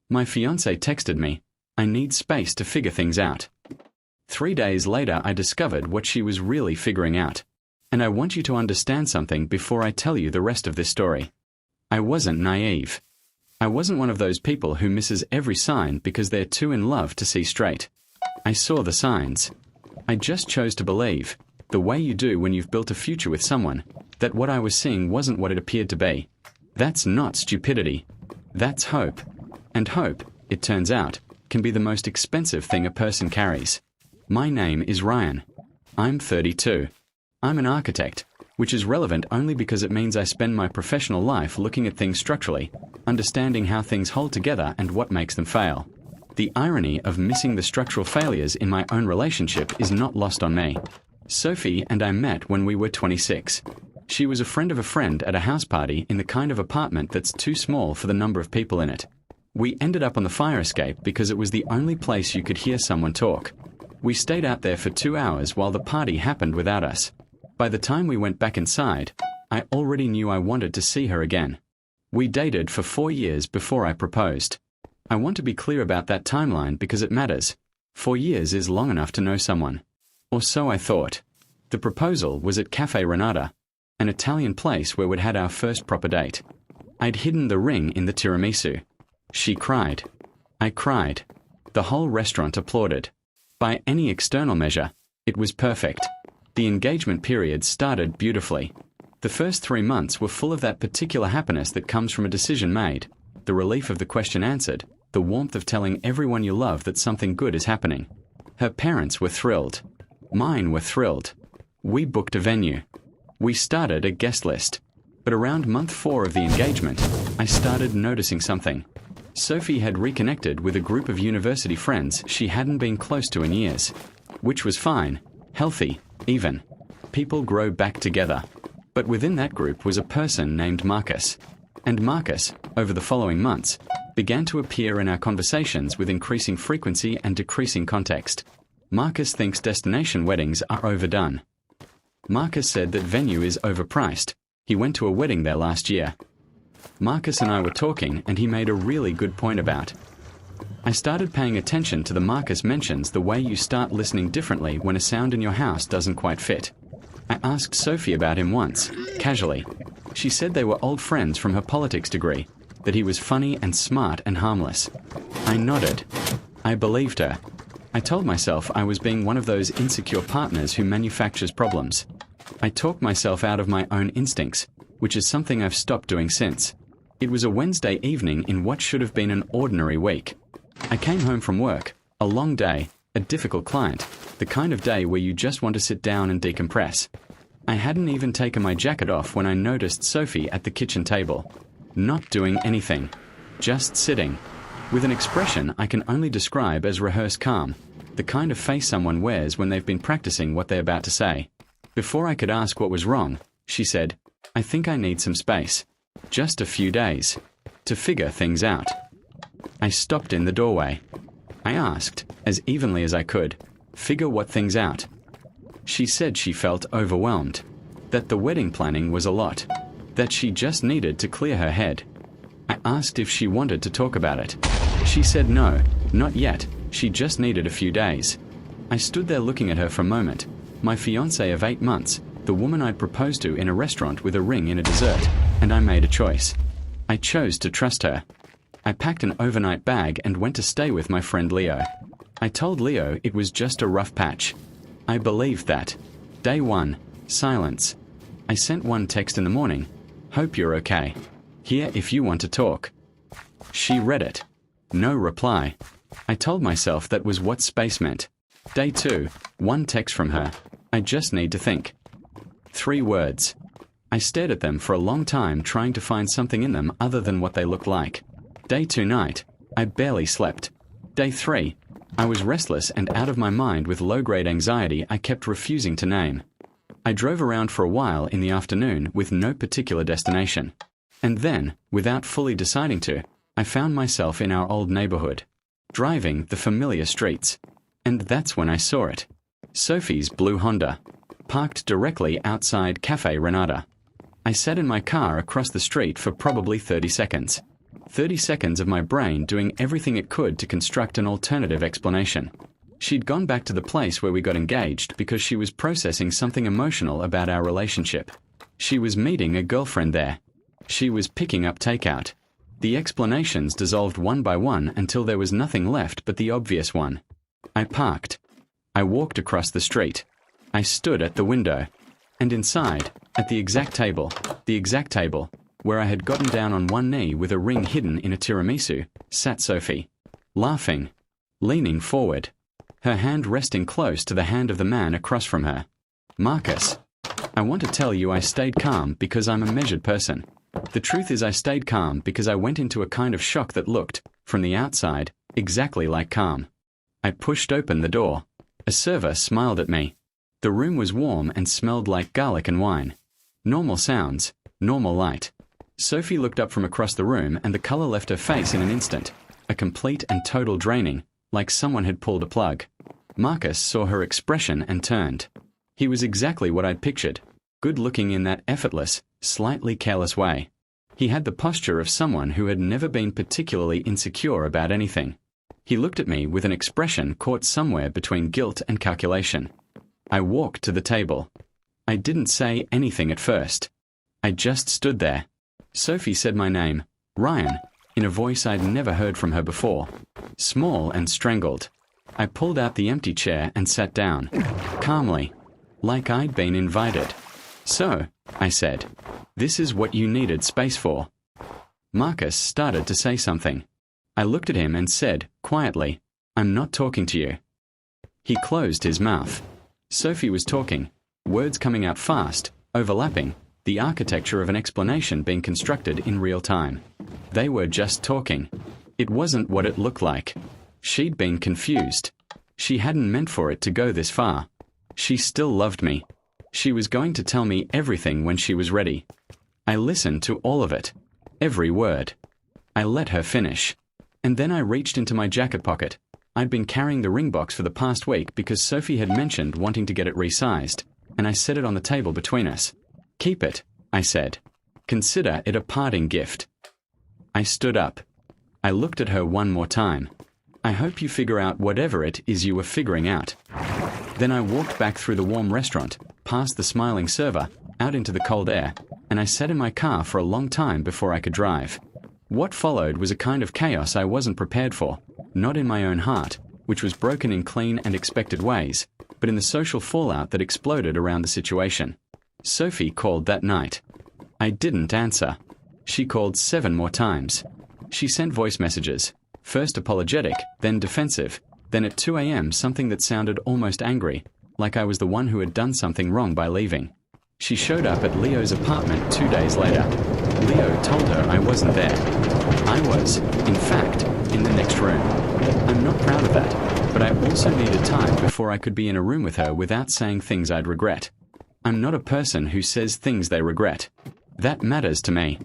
My fiancé texted me, "I need space to figure things out." 3 days later I discovered what she was really figuring out. And I want you to understand something before I tell you the rest of this story. I wasn't naive. I wasn't one of those people who misses every sign because they're too in love to see straight. I saw the signs. I just chose to believe, the way you do when you've built a future with someone, that what I was seeing wasn't what it appeared to be. That's not stupidity. That's hope. And hope, it turns out, can be the most expensive thing a person carries. My name is Ryan. I'm 32. I'm an architect, which is relevant only because it means I spend my professional life looking at things structurally, understanding how things hold together and what makes them fail. The irony of missing the structural failures in my own relationship is not lost on me. Sophie and I met when we were 26. She was a friend of a friend at a house party in the kind of apartment that's too small for the number of people in it. We ended up on the fire escape because it was the only place you could hear someone talk. We stayed out there for 2 hours while the party happened without us. By the time we went back inside, I already knew I wanted to see her again. We dated for 4 years before I proposed. I want to be clear about that timeline because it matters. 4 years is long enough to know someone. Or so I thought. The proposal was at Cafe Renata, an Italian place where we'd had our first proper date. I'd hidden the ring in the tiramisu. She cried. I cried. The whole restaurant applauded. By any external measure, it was perfect. The engagement period started beautifully. The first 3 months were full of that particular happiness that comes from a decision made, the relief of the question answered, the warmth of telling everyone you love that something good is happening. Her parents were thrilled. Mine were thrilled. We booked a venue. We started a guest list. But around month 4 of the engagement, I started noticing something. Sophie had reconnected with a group of university friends she hadn't been close to in years. Which was fine, healthy, even. People grow back together. But within that group was a person named Marcus. And Marcus, over the following months, began to appear in our conversations with increasing frequency and decreasing context. Marcus thinks destination weddings are overdone. Marcus said that venue is overpriced. He went to a wedding there last year. Marcus and I were talking and he made a really good point about. I started paying attention to the Marcus mentions the way you start listening differently when a sound in your house doesn't quite fit. I asked Sophie about him once, casually. She said they were old friends from her politics degree, that he was funny and smart and harmless. I nodded. I believed her. I told myself I was being one of those insecure partners who manufactures problems. I talked myself out of my own instincts, which is something I've stopped doing since. It was a Wednesday evening in what should have been an ordinary week. I came home from work, a long day, a difficult client, the kind of day where you just want to sit down and decompress. I hadn't even taken my jacket off when I noticed Sophie at the kitchen table. Not doing anything. Just sitting. With an expression I can only describe as rehearsed calm, the kind of face someone wears when they've been practicing what they're about to say. Before I could ask what was wrong, she said, "I think I need some space. Just a few days. To figure things out." I stopped in the doorway. I asked, as evenly as I could, "Figure what things out?" She said she felt overwhelmed. That the wedding planning was a lot. That she just needed to clear her head. I asked if she wanted to talk about it. She said no, not yet, she just needed a few days. I stood there looking at her for a moment. My fiancée of 8 months, the woman I'd proposed to in a restaurant with a ring in a dessert, and I made a choice. I chose to trust her. I packed an overnight bag and went to stay with my friend Leo. I told Leo it was just a rough patch. I believed that. Day 1, silence. I sent one text in the morning. "Hope you're okay. Here if you want to talk." She read it. No reply. I told myself that was what space meant. Day 2, 1 text from her. "I just need to think." 3 words. I stared at them for a long time trying to find something in them other than what they looked like. Day 2 night. I barely slept. Day 3. I was restless and out of my mind with low-grade anxiety I kept refusing to name. I drove around for a while in the afternoon with no particular destination. And then, without fully deciding to, I found myself in our old neighborhood, driving the familiar streets. And that's when I saw it. Sophie's blue Honda, parked directly outside Cafe Renata. I sat in my car across the street for probably 30 seconds. 30 seconds of my brain doing everything it could to construct an alternative explanation. She'd gone back to the place where we got engaged because she was processing something emotional about our relationship. She was meeting a girlfriend there. She was picking up takeout. The explanations dissolved one by one until there was nothing left but the obvious one. I parked. I walked across the street. I stood at the window. And inside, at the exact table, where I had gotten down on one knee with a ring hidden in a tiramisu, sat Sophie, laughing, leaning forward, her hand resting close to the hand of the man across from her. Marcus, I want to tell you I stayed calm because I'm a measured person. The truth is I stayed calm because I went into a kind of shock that looked, from the outside, exactly like calm. I pushed open the door. A server smiled at me. The room was warm and smelled like garlic and wine. Normal sounds, normal light. Sophie looked up from across the room and the color left her face in an instant. A complete and total draining, like someone had pulled a plug. Marcus saw her expression and turned. He was exactly what I'd pictured, good-looking in that effortless, slightly careless way. He had the posture of someone who had never been particularly insecure about anything. He looked at me with an expression caught somewhere between guilt and calculation. I walked to the table. I didn't say anything at first. I just stood there. Sophie said my name, Ryan, in a voice I'd never heard from her before. Small and strangled. I pulled out the empty chair and sat down, calmly, like I'd been invited. So, I said, this is what you needed space for. Marcus started to say something. I looked at him and said, quietly, I'm not talking to you. He closed his mouth. Sophie was talking, words coming out fast, overlapping, the architecture of an explanation being constructed in real time. They were just talking. It wasn't what it looked like. She'd been confused. She hadn't meant for it to go this far. She still loved me. She was going to tell me everything when she was ready. I listened to all of it. Every word. I let her finish. And then I reached into my jacket pocket. I'd been carrying the ring box for the past week because Sophie had mentioned wanting to get it resized, and I set it on the table between us. Keep it, I said. Consider it a parting gift. I stood up. I looked at her one more time. I hope you figure out whatever it is you were figuring out. Then I walked back through the warm restaurant, past the smiling server, out into the cold air, and I sat in my car for a long time before I could drive. What followed was a kind of chaos I wasn't prepared for, not in my own heart, which was broken in clean and expected ways, but in the social fallout that exploded around the situation. Sophie called that night. I didn't answer. She called 7 more times. She sent voice messages, first apologetic, then defensive, then at 2 a.m. something that sounded almost angry, like I was the one who had done something wrong by leaving. She showed up at Leo's apartment 2 days later. Leo told her I wasn't there. I was, in fact, in the next room. I'm not proud of that, but I also needed time before I could be in a room with her without saying things I'd regret. I'm not a person who says things they regret. That matters to me.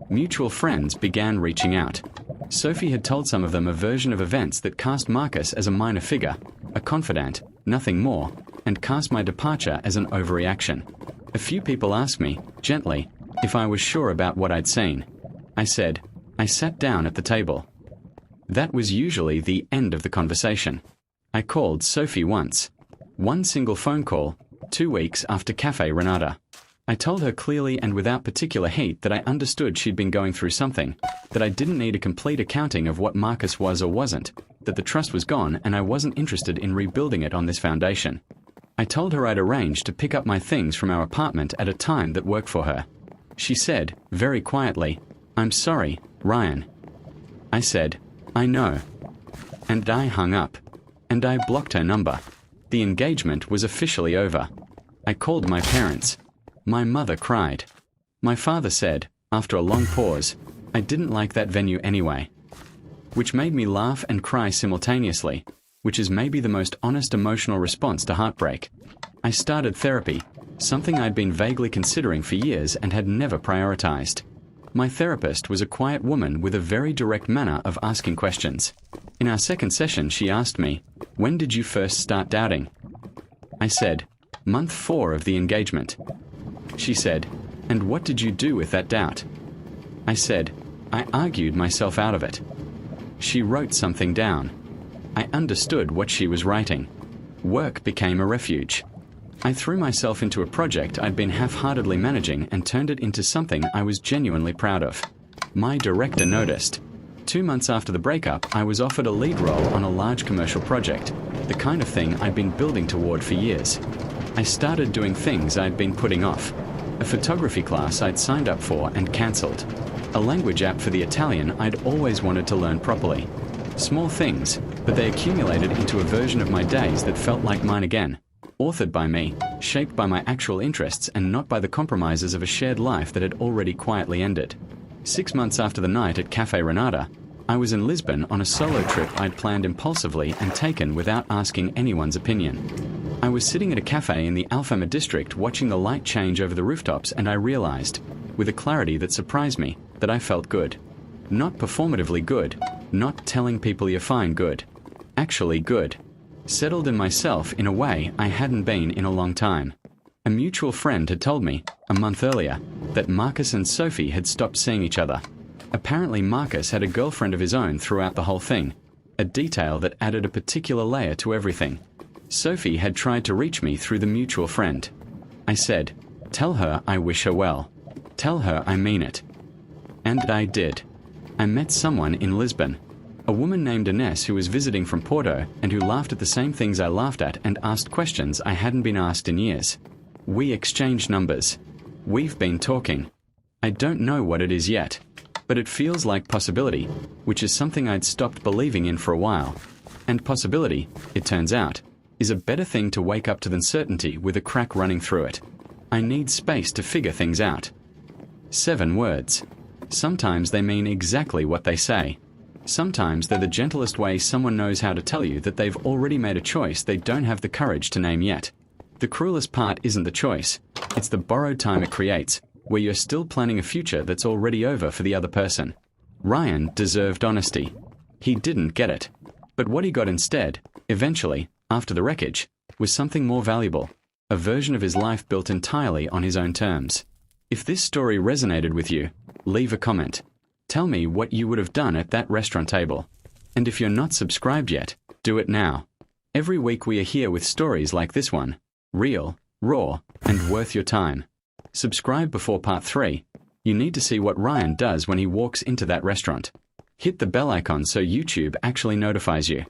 Mutual friends began reaching out. Sophie had told some of them a version of events that cast Marcus as a minor figure, a confidant, nothing more, and cast my departure as an overreaction. A few people asked me, gently, if I was sure about what I'd seen. I said, I sat down at the table. That was usually the end of the conversation. I called Sophie once. One single phone call, 2 weeks after Cafe Renata. I told her clearly and without particular heat that I understood she'd been going through something, that I didn't need a complete accounting of what Marcus was or wasn't, that the trust was gone and I wasn't interested in rebuilding it on this foundation. I told her I'd arranged to pick up my things from our apartment at a time that worked for her. She said, very quietly, I'm sorry, Ryan. I said, I know. And I hung up. And I blocked her number. The engagement was officially over. I called my parents. My mother cried. My father said, after a long pause, I didn't like that venue anyway. Which made me laugh and cry simultaneously, which is maybe the most honest emotional response to heartbreak. I started therapy, something I'd been vaguely considering for years and had never prioritized. My therapist was a quiet woman with a very direct manner of asking questions. In our second session, she asked me, when did you first start doubting? I said, month 4 of the engagement. She said, and what did you do with that doubt? I said, I argued myself out of it. She wrote something down. I understood what she was writing. Work became a refuge. I threw myself into a project I'd been half-heartedly managing and turned it into something I was genuinely proud of. My director noticed. 2 months after the breakup, I was offered a lead role on a large commercial project, the kind of thing I'd been building toward for years. I started doing things I'd been putting off. A photography class I'd signed up for and cancelled. A language app for the Italian I'd always wanted to learn properly. Small things, but they accumulated into a version of my days that felt like mine again. Authored by me, shaped by my actual interests and not by the compromises of a shared life that had already quietly ended. 6 months after the night at Cafe Renata, I was in Lisbon on a solo trip I'd planned impulsively and taken without asking anyone's opinion. I was sitting at a cafe in the Alfama district watching the light change over the rooftops, and I realized, with a clarity that surprised me, that I felt good. Not performatively good, not telling people you're fine good. Actually good. Settled in myself in a way I hadn't been in a long time. A mutual friend had told me, a month earlier, that Marcus and Sophie had stopped seeing each other. Apparently Marcus had a girlfriend of his own throughout the whole thing, a detail that added a particular layer to everything. Sophie had tried to reach me through the mutual friend. I said, "Tell her I wish her well. Tell her I mean it." And I did. I met someone in Lisbon. A woman named Ines who was visiting from Porto and who laughed at the same things I laughed at and asked questions I hadn't been asked in years. We exchanged numbers. We've been talking. I don't know what it is yet, but it feels like possibility, which is something I'd stopped believing in for a while. And possibility, it turns out, is a better thing to wake up to than certainty with a crack running through it. I need space to figure things out. 7 words. Sometimes they mean exactly what they say. Sometimes they're the gentlest way someone knows how to tell you that they've already made a choice they don't have the courage to name yet. The cruelest part isn't the choice, it's the borrowed time it creates, where you're still planning a future that's already over for the other person. Ryan deserved honesty. He didn't get it. But what he got instead, eventually, after the wreckage, was something more valuable, a version of his life built entirely on his own terms. If this story resonated with you, leave a comment. Tell me what you would have done at that restaurant table. And if you're not subscribed yet, do it now. Every week we are here with stories like this one, real, raw, and worth your time. Subscribe before part 3. You need to see what Ryan does when he walks into that restaurant. Hit the bell icon so YouTube actually notifies you.